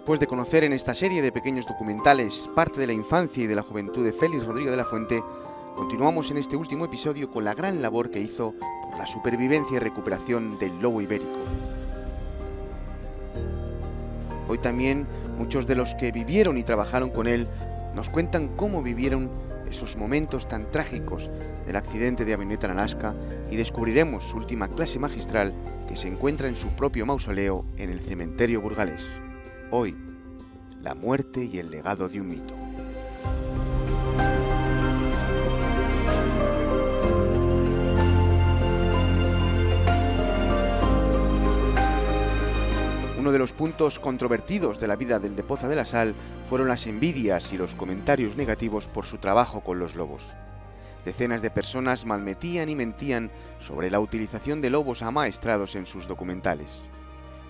Después de conocer en esta serie de pequeños documentales parte de la infancia y de la juventud de Félix Rodríguez de la Fuente, continuamos en este último episodio con la gran labor que hizo por la supervivencia y recuperación del lobo ibérico. Hoy también muchos de los que vivieron y trabajaron con él nos cuentan cómo vivieron esos momentos tan trágicos del accidente de avioneta en Alaska y descubriremos su última clase magistral que se encuentra en su propio mausoleo en el cementerio burgalés. Hoy, la muerte y el legado de un mito. Uno de los puntos controvertidos de la vida del de Poza de la Sal fueron las envidias y los comentarios negativos por su trabajo con los lobos. Decenas de personas malmetían y mentían sobre la utilización de lobos amaestrados en sus documentales.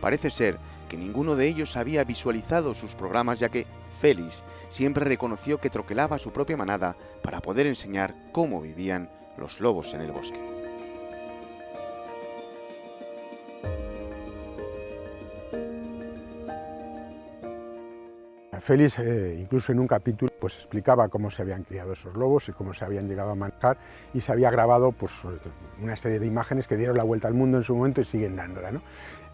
Parece ser que ninguno de ellos había visualizado sus programas, ya que Félix siempre reconoció que troquelaba su propia manada para poder enseñar cómo vivían los lobos en el bosque. Félix, incluso en un capítulo, pues explicaba cómo se habían criado esos lobos y cómo se habían llegado a manejar, y se había grabado pues, una serie de imágenes que dieron la vuelta al mundo en su momento y siguen dándola, ¿no?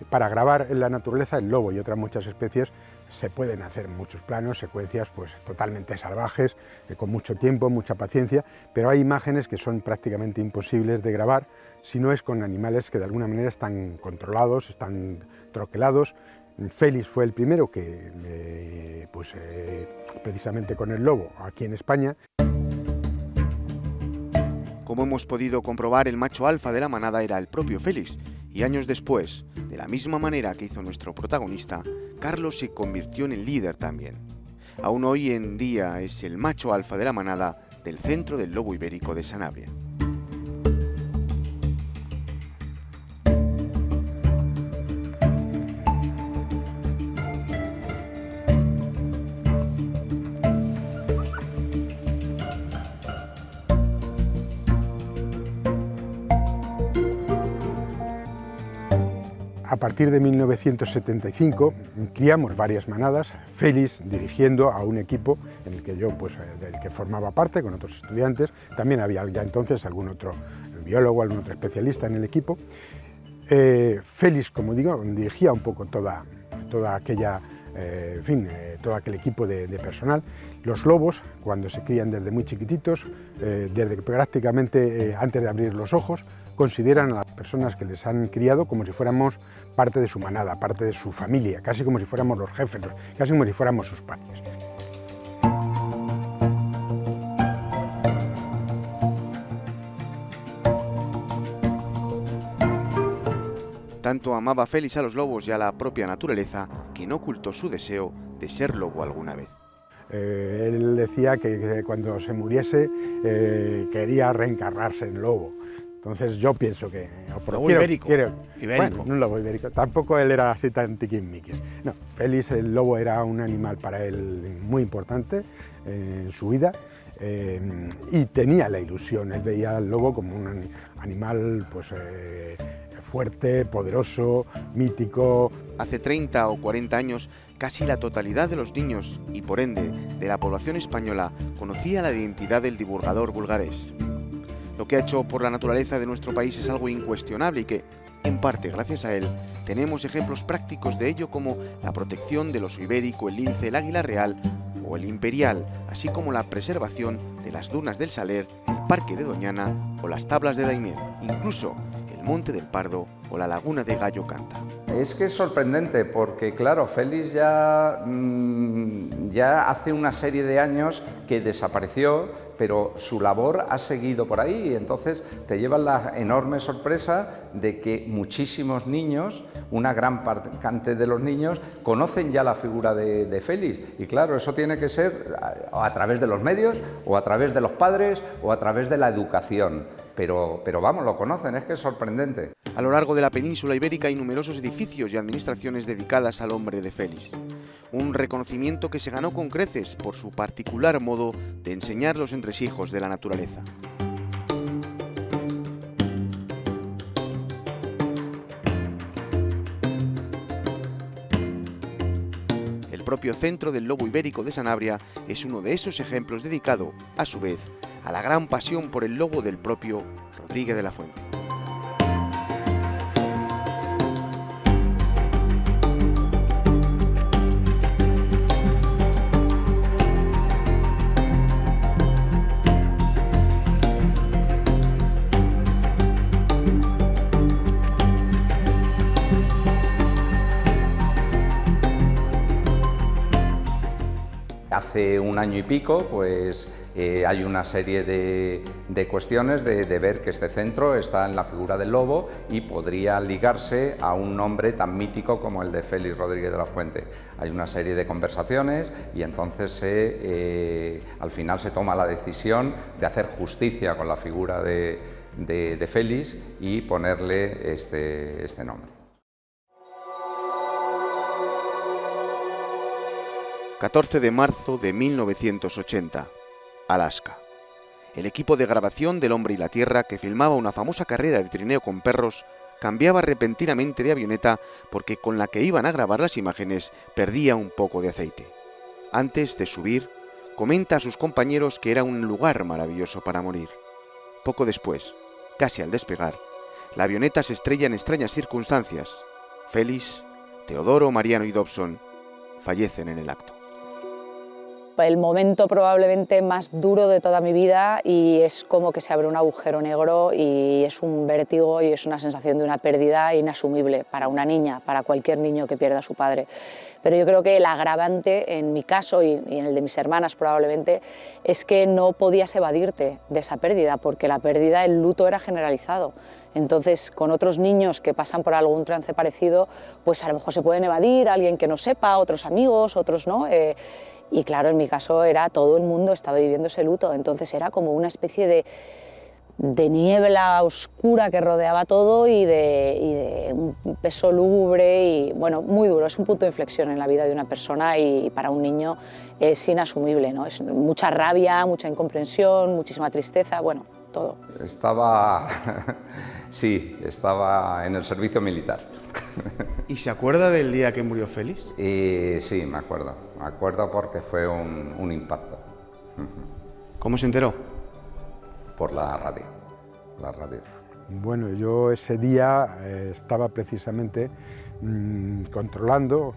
Para grabar en la naturaleza el lobo y otras muchas especies se pueden hacer muchos planos, secuencias pues, totalmente salvajes, con mucho tiempo, mucha paciencia, pero hay imágenes que son prácticamente imposibles de grabar si no es con animales que de alguna manera están controlados, están troquelados. Félix fue el primero que, precisamente con el lobo aquí en España. Como hemos podido comprobar, el macho alfa de la manada era el propio Félix, y años después, de la misma manera que hizo nuestro protagonista, Carlos se convirtió en el líder también. Aún hoy en día es el macho alfa de la manada del Centro del Lobo Ibérico de Sanabria. A partir de 1975 criamos varias manadas, Félix dirigiendo a un equipo en el que yo, del que formaba parte con otros estudiantes. También había ya entonces algún otro biólogo, algún otro especialista en el equipo. Félix, como digo, dirigía un poco todo aquel equipo de personal. Los lobos, cuando se crían desde muy chiquititos, desde prácticamente antes de abrir los ojos, consideran a las personas que les han criado como si fuéramos parte de su manada, parte de su familia, casi como si fuéramos los jefes, casi como si fuéramos sus padres. Tanto amaba Félix a los lobos y a la propia naturaleza que no ocultó su deseo de ser lobo alguna vez. Él decía que cuando se muriese quería reencarnarse en lobo. Entonces yo pienso que... Lobo ibérico. Bueno, no un lobo ibérico. Tampoco él era así tan tiquismiquis. No, Félix, el lobo era un animal para él muy importante en su vida, y tenía la ilusión. Él veía al lobo como un animal fuerte, poderoso, mítico. Hace 30 o 40 años, casi la totalidad de los niños y por ende de la población española conocía la identidad del divulgador bulgarés. Lo que ha hecho por la naturaleza de nuestro país es algo incuestionable y que, en parte gracias a él, tenemos ejemplos prácticos de ello como la protección del oso ibérico, el lince, el águila real o el imperial, así como la preservación de las dunas del Saler, el parque de Doñana o las tablas de Daimiel, incluso el monte del Pardo o la laguna de Gallo Canta. Es que es sorprendente porque, claro, Félix ya hace una serie de años que desapareció, pero su labor ha seguido por ahí, y entonces te llevas la enorme sorpresa de que muchísimos niños, una gran parte de los niños, conocen ya la figura de Félix. Y claro, eso tiene que ser a través de los medios, o a través de los padres, o a través de la educación. Pero vamos, lo conocen, es que es sorprendente. A lo largo de la península ibérica hay numerosos edificios y administraciones dedicadas al hombre de Félix. Un reconocimiento que se ganó con creces por su particular modo de enseñar los entresijos de la naturaleza. propio Centro del Lobo Ibérico de Sanabria es uno de esos ejemplos dedicado, a su vez, a la gran pasión por el lobo del propio Rodríguez de la Fuente. Hace un año y pico, pues hay una serie de cuestiones de ver que este centro está en la figura del lobo y podría ligarse a un nombre tan mítico como el de Félix Rodríguez de la Fuente. Hay una serie de conversaciones y entonces al final se toma la decisión de hacer justicia con la figura de Félix y ponerle este nombre. 14 de marzo de 1980, Alaska. El equipo de grabación del Hombre y la Tierra, que filmaba una famosa carrera de trineo con perros, cambiaba repentinamente de avioneta porque con la que iban a grabar las imágenes perdía un poco de aceite. Antes de subir, comenta a sus compañeros que era un lugar maravilloso para morir. Poco después, casi al despegar, la avioneta se estrella en extrañas circunstancias. Félix, Teodoro, Mariano y Dobson fallecen en el acto. El momento probablemente más duro de toda mi vida, y es como que se abre un agujero negro y es un vértigo y es una sensación de una pérdida inasumible para una niña, para cualquier niño que pierda a su padre. Pero yo creo que el agravante en mi caso y en el de mis hermanas probablemente es que no podías evadirte de esa pérdida, porque la pérdida, el luto era generalizado. Entonces, con otros niños que pasan por algún trance parecido, pues a lo mejor se pueden evadir, alguien que no sepa, otros amigos, otros no. Y claro, en mi caso era todo el mundo estaba viviendo ese luto, entonces era como una especie de niebla oscura que rodeaba todo y de un peso lúgubre y bueno, muy duro. Es un punto de inflexión en la vida de una persona y para un niño es inasumible, ¿no? Es mucha rabia, mucha incomprensión, muchísima tristeza, bueno, todo. Sí, estaba en el servicio militar. ¿Y se acuerda del día que murió Félix? Sí, me acuerdo porque fue un impacto. ¿Cómo se enteró? Por la radio. Bueno, yo ese día estaba precisamente controlando,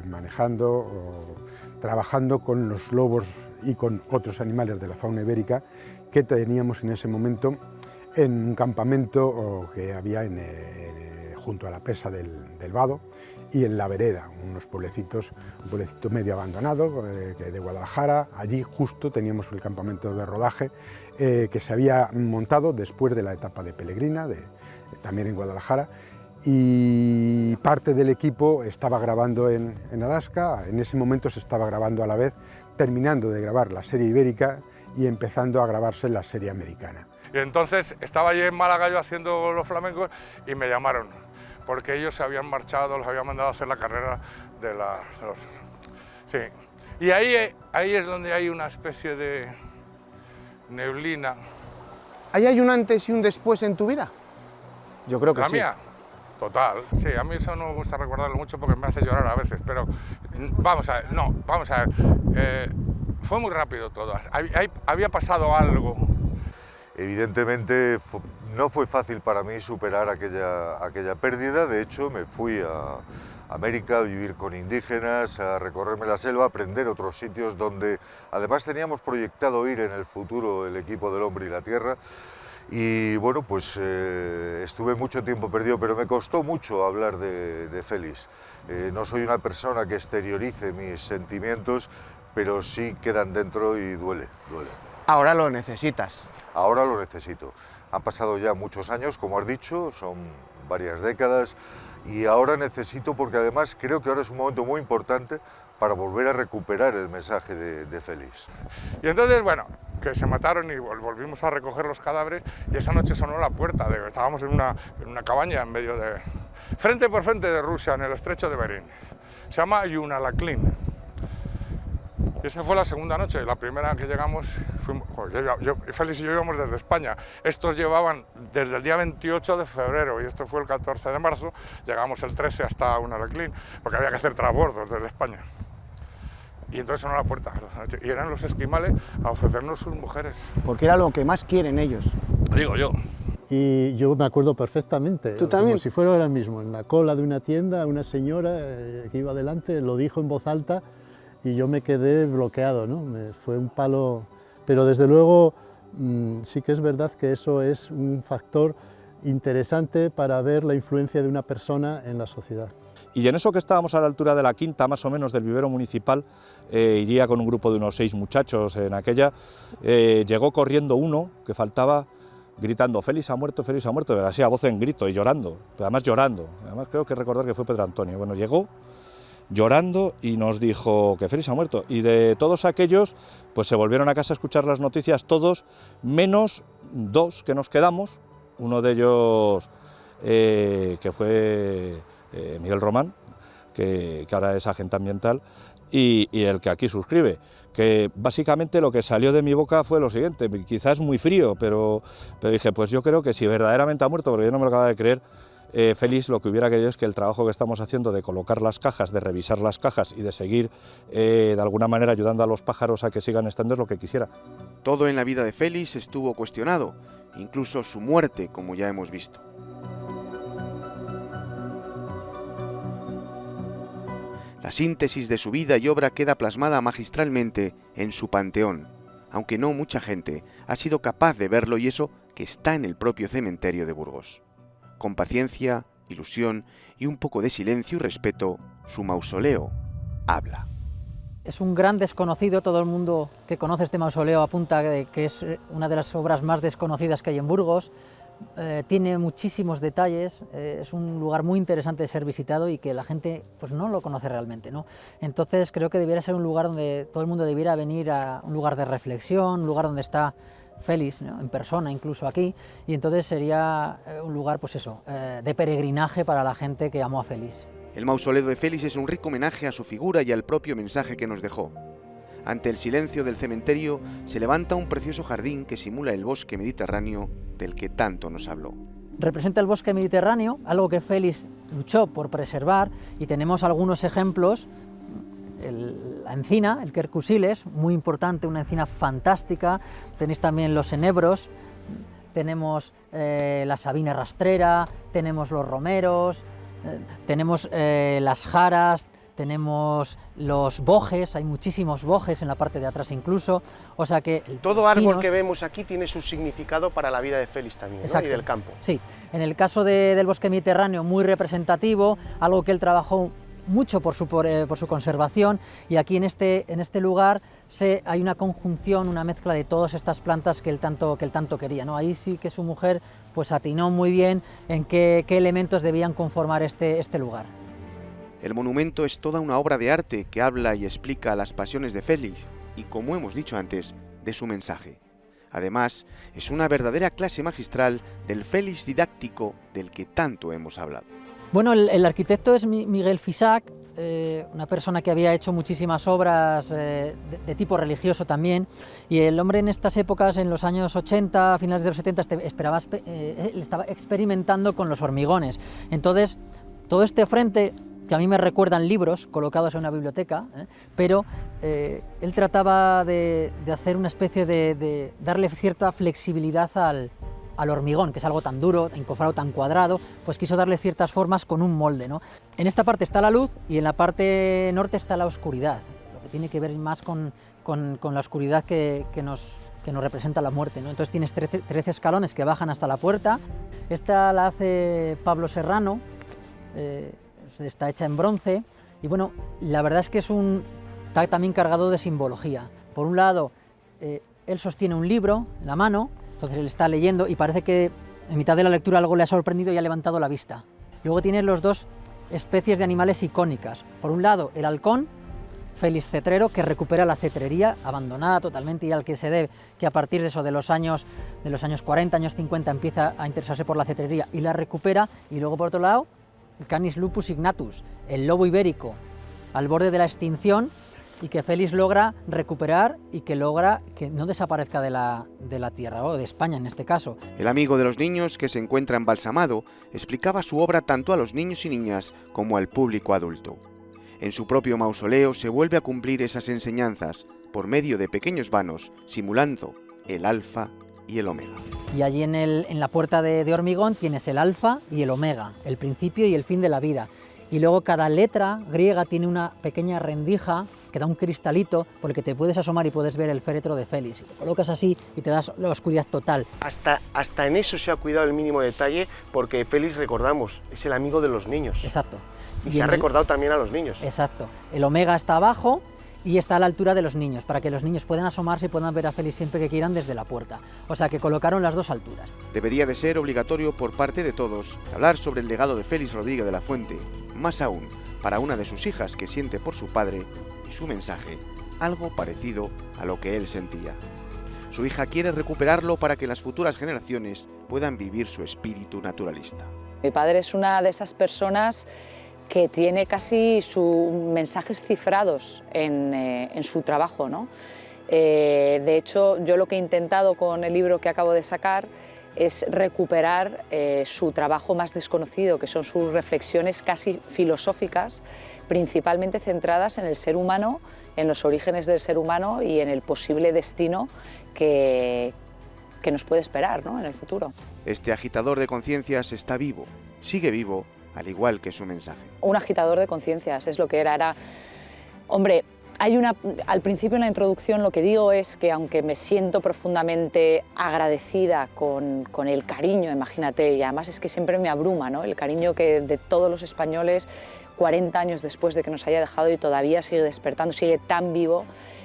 manejando, trabajando con los lobos y con otros animales de la fauna ibérica que teníamos en ese momento en un campamento que había junto a la presa del Vado y en la Vereda, un pueblecito medio abandonado de Guadalajara. Allí justo teníamos el campamento de rodaje que se había montado después de la etapa de Pelegrina, también en Guadalajara, y parte del equipo estaba grabando en Alaska. En ese momento se estaba grabando a la vez, terminando de grabar la serie ibérica y empezando a grabarse la serie americana. Y entonces estaba allí en Málaga yo haciendo los flamencos y me llamaron, porque ellos se habían marchado, los habían mandado a hacer la carrera de los... Sí. Y ahí es donde hay una especie de neblina. ¿Ahí hay un antes y un después en tu vida? Yo creo que ¿La sí. mía? Total. Sí, a mí eso no me gusta recordarlo mucho porque me hace llorar a veces, pero vamos a ver, fue muy rápido todo. Había pasado algo. Evidentemente no fue fácil para mí superar aquella pérdida. De hecho, me fui a América a vivir con indígenas, a recorrerme la selva, a aprender otros sitios donde además teníamos proyectado ir en el futuro el equipo del Hombre y la Tierra. Y bueno, pues estuve mucho tiempo perdido, pero me costó mucho hablar de Félix. No soy una persona que exteriorice mis sentimientos, pero sí quedan dentro y duele. Ahora lo necesitas. Ahora lo necesito. Han pasado ya muchos años, como has dicho, son varias décadas, y ahora necesito, porque además creo que ahora es un momento muy importante para volver a recuperar el mensaje de Félix. Y entonces, bueno, que se mataron y volvimos a recoger los cadáveres, y esa noche sonó la puerta, estábamos en una cabaña en medio de... frente por frente de Rusia, en el estrecho de Bering. Se llama Yunalaklin. Y esa fue la segunda noche. La primera que llegamos, Félix y yo íbamos desde España. Estos llevaban desde el día 28 de febrero y esto fue el 14 de marzo. Llegamos el 13 hasta Yunalaklin, porque había que hacer transbordos desde España. Y entonces sonó la puerta y eran los esquimales a ofrecernos sus mujeres. Porque era lo que más quieren ellos. Digo yo. Y yo me acuerdo perfectamente. ¿Tú también? Como si fuera ahora mismo, en la cola de una tienda, una señora que iba delante lo dijo en voz alta y yo me quedé bloqueado, ¿no? Fue un palo, pero desde luego sí que es verdad que eso es un factor interesante para ver la influencia de una persona en la sociedad. Y en eso que estábamos a la altura de la quinta, más o menos, del vivero municipal, iría con un grupo de unos 6 muchachos en aquella, llegó corriendo uno que faltaba, gritando Félix ha muerto, así a voz en grito y llorando, además creo que recordar que fue Pedro Antonio. Bueno, llegó llorando y nos dijo que Félix ha muerto, y de todos aquellos pues se volvieron a casa a escuchar las noticias todos, menos 2 que nos quedamos, uno de ellos que fue Miguel Román, que ahora es agente ambiental, y el que aquí suscribe, que básicamente lo que salió de mi boca fue lo siguiente, quizás muy frío, pero dije, pues yo creo que si verdaderamente ha muerto, porque yo no me lo acababa de creer, Félix lo que hubiera querido es que el trabajo que estamos haciendo de colocar las cajas, de revisar las cajas y de seguir de alguna manera ayudando a los pájaros a que sigan estando es lo que quisiera. Todo en la vida de Félix estuvo cuestionado, incluso su muerte, como ya hemos visto. La síntesis de su vida y obra queda plasmada magistralmente en su panteón, aunque no mucha gente ha sido capaz de verlo, y eso que está en el propio cementerio de Burgos. Con paciencia, ilusión y un poco de silencio y respeto, su mausoleo habla. Es un gran desconocido, todo el mundo que conoce este mausoleo apunta que es una de las obras más desconocidas que hay en Burgos. Tiene muchísimos detalles, es un lugar muy interesante de ser visitado y que la gente pues no lo conoce realmente, ¿no? Entonces creo que debiera ser un lugar donde todo el mundo debiera venir, a un lugar de reflexión, un lugar donde está Félix, ¿no? En persona, incluso aquí, y entonces sería un lugar pues eso, de peregrinaje para la gente que amó a Félix. El mausoleo de Félix es un rico homenaje a su figura y al propio mensaje que nos dejó. Ante el silencio del cementerio se levanta un precioso jardín que simula el bosque mediterráneo del que tanto nos habló. Representa el bosque mediterráneo, algo que Félix luchó por preservar, y tenemos algunos ejemplos. La encina, el quercúsiles, muy importante, una encina fantástica. Tenéis también los enebros, tenemos la sabina rastrera, tenemos los romeros, tenemos las jaras, tenemos los bojes, hay muchísimos bojes en la parte de atrás incluso, o sea que... Todo árbol que vemos aquí tiene su significado para la vida de Félix también, ¿no? Y del campo. Sí, en el caso del bosque mediterráneo, muy representativo, algo que él trabajó mucho por su conservación, y aquí en este lugar hay una conjunción, una mezcla de todas estas plantas que él tanto quería, ¿no? Ahí sí que su mujer pues atinó muy bien en qué elementos debían conformar este lugar. El monumento es toda una obra de arte que habla y explica las pasiones de Félix y, como hemos dicho antes, de su mensaje. Además, es una verdadera clase magistral del Félix didáctico del que tanto hemos hablado. Bueno, el arquitecto es Miguel Fisac, una persona que había hecho muchísimas obras de tipo religioso también, y el hombre en estas épocas, en los años 80, finales de los 70, estaba experimentando con los hormigones. Entonces, todo este frente, que a mí me recuerdan libros colocados en una biblioteca, pero él trataba de hacer una especie de darle cierta flexibilidad al hormigón, que es algo tan duro, encofrado, tan cuadrado, pues quiso darle ciertas formas con un molde, ¿no? En esta parte está la luz y en la parte norte está la oscuridad, lo que tiene que ver más con la oscuridad que nos representa la muerte, ¿no? Entonces tienes 13 escalones que bajan hasta la puerta. Esta la hace Pablo Serrano, está hecha en bronce, y bueno, la verdad es que está también cargado de simbología. Por un lado, él sostiene un libro en la mano, entonces él está leyendo y parece que en mitad de la lectura algo le ha sorprendido y ha levantado la vista. Luego tienes los dos especies de animales icónicas. Por un lado, el halcón, Félix Cetrero, que recupera la cetrería, abandonada totalmente, y al que se debe que a partir de eso, de los años 40, años 50, empieza a interesarse por la cetrería y la recupera. Y luego, por otro lado, el Canis lupus ignatus, el lobo ibérico, al borde de la extinción, y que Félix logra recuperar y que logra que no desaparezca de la tierra, o de España en este caso. El amigo de los niños, que se encuentra embalsamado, explicaba su obra tanto a los niños y niñas como al público adulto. En su propio mausoleo se vuelve a cumplir esas enseñanzas por medio de pequeños vanos, simulando el alfa y el omega. Y allí en la puerta de hormigón tienes el alfa y el omega, el principio y el fin de la vida. Y luego cada letra griega tiene una pequeña rendija que da un cristalito por el que te puedes asomar y puedes ver el féretro de Félix. Lo colocas así y te das la oscuridad total. Hasta en eso se ha cuidado el mínimo detalle, porque Félix, recordamos, es el amigo de los niños. Exacto. Y se ha recordado también a los niños. Exacto. El omega está abajo y está a la altura de los niños, para que los niños puedan asomarse y puedan ver a Félix siempre que quieran desde la puerta. O sea que colocaron las dos alturas. Debería de ser obligatorio por parte de todos hablar sobre el legado de Félix Rodríguez de la Fuente, más aún para una de sus hijas que siente por su padre y su mensaje, algo parecido a lo que él sentía. Su hija quiere recuperarlo para que las futuras generaciones puedan vivir su espíritu naturalista. Mi padre es una de esas personas que tiene casi sus mensajes cifrados en su trabajo, ¿no? De hecho, yo lo que he intentado con el libro que acabo de sacar es recuperar su trabajo más desconocido, que son sus reflexiones casi filosóficas, principalmente centradas en el ser humano, en los orígenes del ser humano y en el posible destino que nos puede esperar, ¿no?, en el futuro. Este agitador de conciencias está vivo, sigue vivo, al igual que su mensaje. Un agitador de conciencias es lo que era. Hombre, al principio en la introducción lo que digo es que aunque me siento profundamente agradecida con el cariño, imagínate, y además es que siempre me abruma, ¿no?, el cariño que de todos los españoles 40 años después de que nos haya dejado y todavía sigue despertando, sigue tan vivo.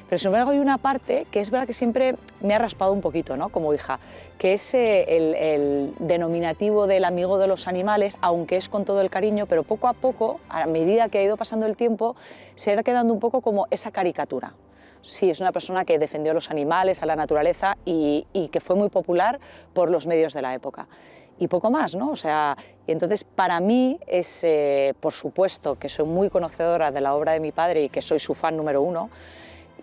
Pero sin embargo hay una parte que es verdad que siempre me ha raspado un poquito, ¿no?, como hija, que es el denominativo del amigo de los animales, aunque es con todo el cariño, pero poco a poco, a medida que ha ido pasando el tiempo, se ha ido quedando un poco como esa caricatura. Sí, es una persona que defendió a los animales, a la naturaleza y que fue muy popular por los medios de la época. Y poco más, ¿no? O sea, y entonces para mí es, por supuesto, que soy muy conocedora de la obra de mi padre y que soy su fan número uno,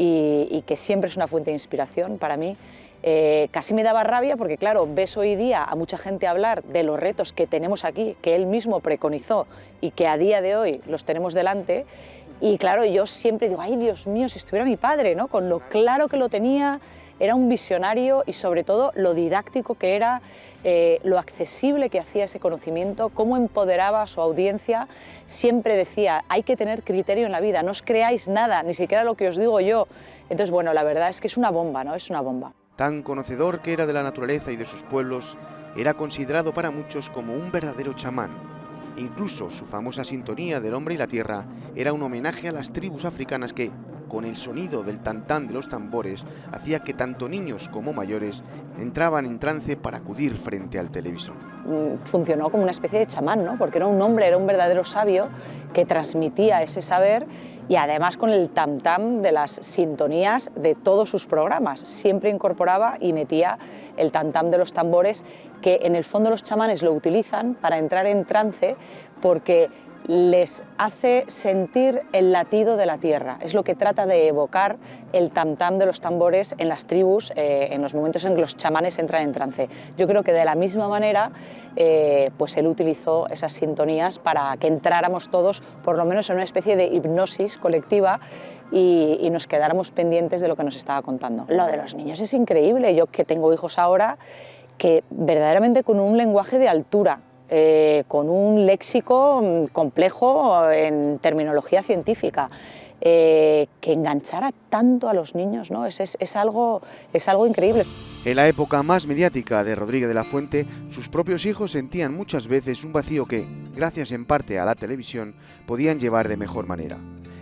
y que siempre es una fuente de inspiración para mí. Casi me daba rabia porque, claro, ves hoy día a mucha gente hablar de los retos que tenemos aquí, que él mismo preconizó y que a día de hoy los tenemos delante, y claro, yo siempre digo, ay, Dios mío, si estuviera mi padre, ¿no?, con lo claro que lo tenía, era un visionario y sobre todo lo didáctico que era, lo accesible que hacía ese conocimiento, cómo empoderaba a su audiencia. Siempre decía, hay que tener criterio en la vida, no os creáis nada, ni siquiera lo que os digo yo. Entonces, bueno, la verdad es que es una bomba, ¿no?, es una bomba. Tan conocedor que era de la naturaleza y de sus pueblos, era considerado para muchos como un verdadero chamán. Incluso su famosa sintonía del hombre y la tierra era un homenaje a las tribus africanas que, con el sonido del tantán de los tambores, hacía que tanto niños como mayores entraban en trance para acudir frente al televisor. Funcionó como una especie de chamán, ¿no?, porque era un hombre, era un verdadero sabio que transmitía ese saber, y además con el tam-tam de las sintonías de todos sus programas. Siempre incorporaba y metía el tam-tam de los tambores, que en el fondo los chamanes lo utilizan para entrar en trance porque les hace sentir el latido de la tierra. Es lo que trata de evocar el tam-tam de los tambores en las tribus, en los momentos en que los chamanes entran en trance. Yo creo que de la misma manera, pues él utilizó esas sintonías para que entráramos todos, por lo menos en una especie de hipnosis colectiva, y nos quedáramos pendientes de lo que nos estaba contando. Lo de los niños es increíble. Yo, que tengo hijos ahora, que verdaderamente con un lenguaje de altura, con un léxico complejo en terminología científica, que enganchara tanto a los niños, ¿no? Es algo increíble. En la época más mediática de Rodríguez de la Fuente, sus propios hijos sentían muchas veces un vacío que, gracias en parte a la televisión, podían llevar de mejor manera.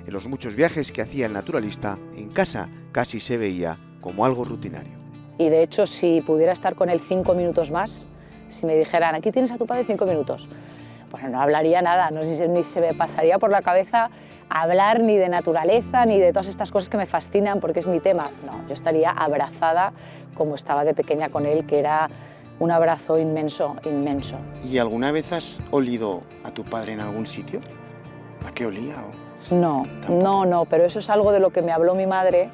En los muchos viajes que hacía el naturalista, en casa casi se veía como algo rutinario. Y de hecho, si pudiera estar con él 5 minutos más, si me dijeran, aquí tienes a tu padre 5 minutos, bueno, no hablaría nada, no sé, ni se me pasaría por la cabeza hablar ni de naturaleza, ni de todas estas cosas que me fascinan porque es mi tema. No, yo estaría abrazada como estaba de pequeña con él, que era un abrazo inmenso, inmenso. ¿Y alguna vez has olido a tu padre en algún sitio? ¿A qué olía? No, no, pero eso es algo de lo que me habló mi madre,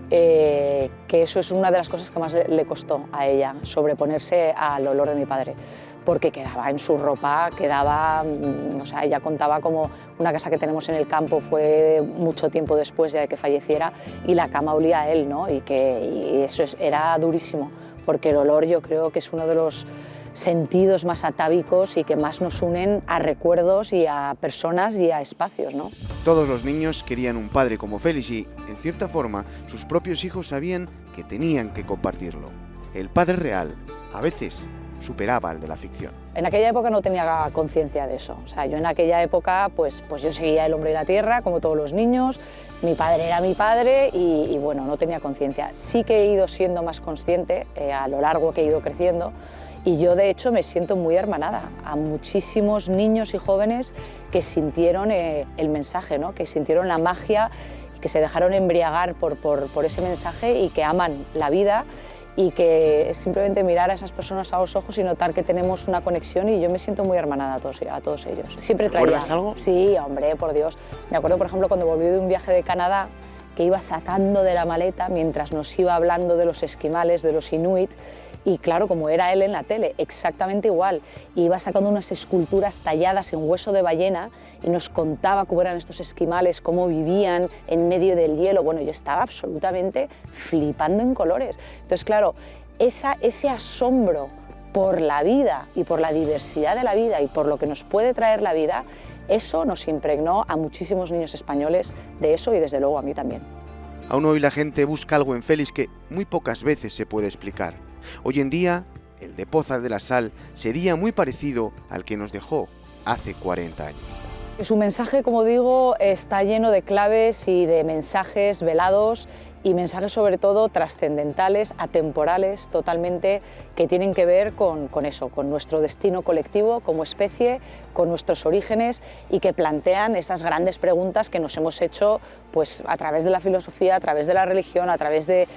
que eso es una de las cosas que más le costó a ella, sobreponerse al olor de mi padre, porque quedaba en su ropa, quedaba, o sea, ella contaba como una casa que tenemos en el campo fue mucho tiempo después de que falleciera y la cama olía a él, ¿no? Y eso era durísimo, porque el olor yo creo que es uno de los sentidos más atávicos y que más nos unen a recuerdos y a personas y a espacios, ¿no? Todos los niños querían un padre como Félix y, en cierta forma, sus propios hijos sabían que tenían que compartirlo. El padre real, a veces, superaba al de la ficción. En aquella época no tenía conciencia de eso. O sea, yo en aquella época pues yo seguía El hombre y la tierra, como todos los niños. Mi padre era mi padre y bueno, no tenía conciencia. Sí que he ido siendo más consciente a lo largo que he ido creciendo. Y yo, de hecho, me siento muy hermanada a muchísimos niños y jóvenes que sintieron el mensaje, ¿no? Que sintieron la magia, que se dejaron embriagar por ese mensaje y que aman la vida y que es simplemente mirar a esas personas a los ojos y notar que tenemos una conexión y yo me siento muy hermanada a todos ellos. Siempre traía... ¿Recuerdas algo? Sí, hombre, por Dios. Me acuerdo, por ejemplo, cuando volví de un viaje de Canadá, que iba sacando de la maleta mientras nos iba hablando de los esquimales, de los inuit, y claro, como era él en la tele, exactamente igual. Iba sacando unas esculturas talladas en hueso de ballena y nos contaba cómo eran estos esquimales, cómo vivían en medio del hielo. Bueno, yo estaba absolutamente flipando en colores. Entonces, claro, ese asombro por la vida y por la diversidad de la vida y por lo que nos puede traer la vida, eso nos impregnó a muchísimos niños españoles de eso y desde luego a mí también. Aún hoy la gente busca algo en Félix que muy pocas veces se puede explicar. Hoy en día, el de Pozas de la Sal sería muy parecido al que nos dejó hace 40 años. Su mensaje, como digo, está lleno de claves y de mensajes velados y mensajes sobre todo trascendentales, atemporales totalmente, que tienen que ver con eso, con nuestro destino colectivo como especie, con nuestros orígenes y que plantean esas grandes preguntas que nos hemos hecho pues, a través de la filosofía, a través de la religión, a través de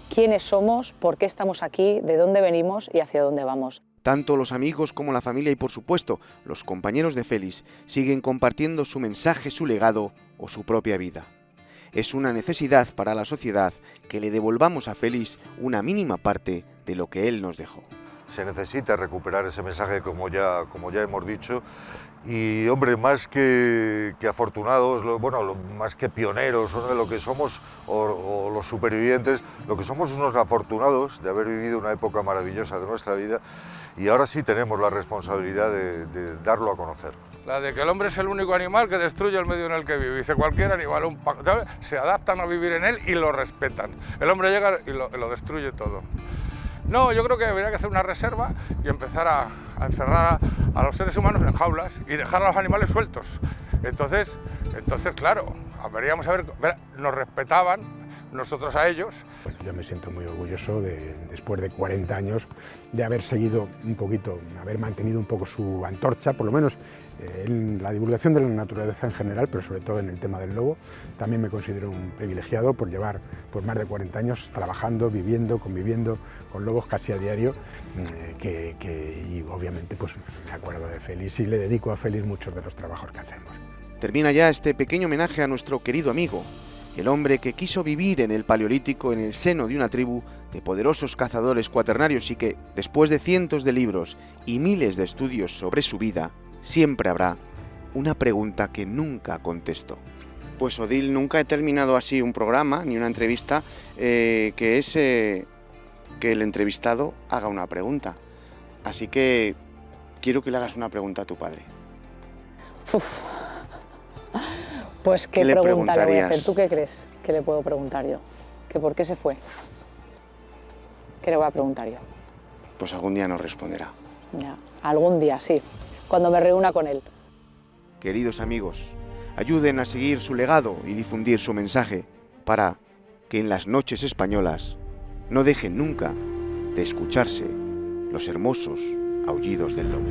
quiénes somos, por qué estamos aquí, de dónde venimos y hacia dónde vamos. Tanto los amigos como la familia y, por supuesto, los compañeros de Félix siguen compartiendo su mensaje, su legado o su propia vida. Es una necesidad para la sociedad que le devolvamos a Félix una mínima parte de lo que él nos dejó. Se necesita recuperar ese mensaje, como ya hemos dicho, y hombre, más que afortunados, más que pioneros o de lo que somos, o los supervivientes, lo que somos unos afortunados de haber vivido una época maravillosa de nuestra vida y ahora sí tenemos la responsabilidad de darlo a conocer. La de que el hombre es el único animal que destruye el medio en el que vive. Dice cualquier animal, se adaptan a vivir en él y lo respetan. El hombre llega y lo destruye todo. No, yo creo que habría que hacer una reserva y empezar a encerrar a los seres humanos en jaulas y dejar a los animales sueltos. Entonces claro, veríamos a ver, nos respetaban, nosotros a ellos. Yo me siento muy orgulloso después de 40 años de haber seguido un poquito, haber mantenido un poco su antorcha, por lo menos en la divulgación de la naturaleza en general, pero sobre todo en el tema del lobo. También me considero un privilegiado por llevar más de 40 años trabajando, viviendo, conviviendo con lobos casi a diario, y obviamente pues me acuerdo de Félix y le dedico a Félix muchos de los trabajos que hacemos. Termina ya este pequeño homenaje a nuestro querido amigo, el hombre que quiso vivir en el Paleolítico en el seno de una tribu de poderosos cazadores cuaternarios y que, después de cientos de libros y miles de estudios sobre su vida, siempre habrá una pregunta que nunca contestó. Pues Odil, nunca he terminado así un programa ni una entrevista que es que el entrevistado haga una pregunta. Así que quiero que le hagas una pregunta a tu padre. Uf. Pues qué pregunta le voy a hacer. ¿Tú qué crees que le puedo preguntar yo? ¿Que por qué se fue? ¿Qué le voy a preguntar yo? Pues algún día nos responderá. Ya, algún día, sí. Cuando me reúna con él. Queridos amigos, ayuden a seguir su legado y difundir su mensaje para que en las noches españolas no dejen nunca de escucharse los hermosos aullidos del lobo.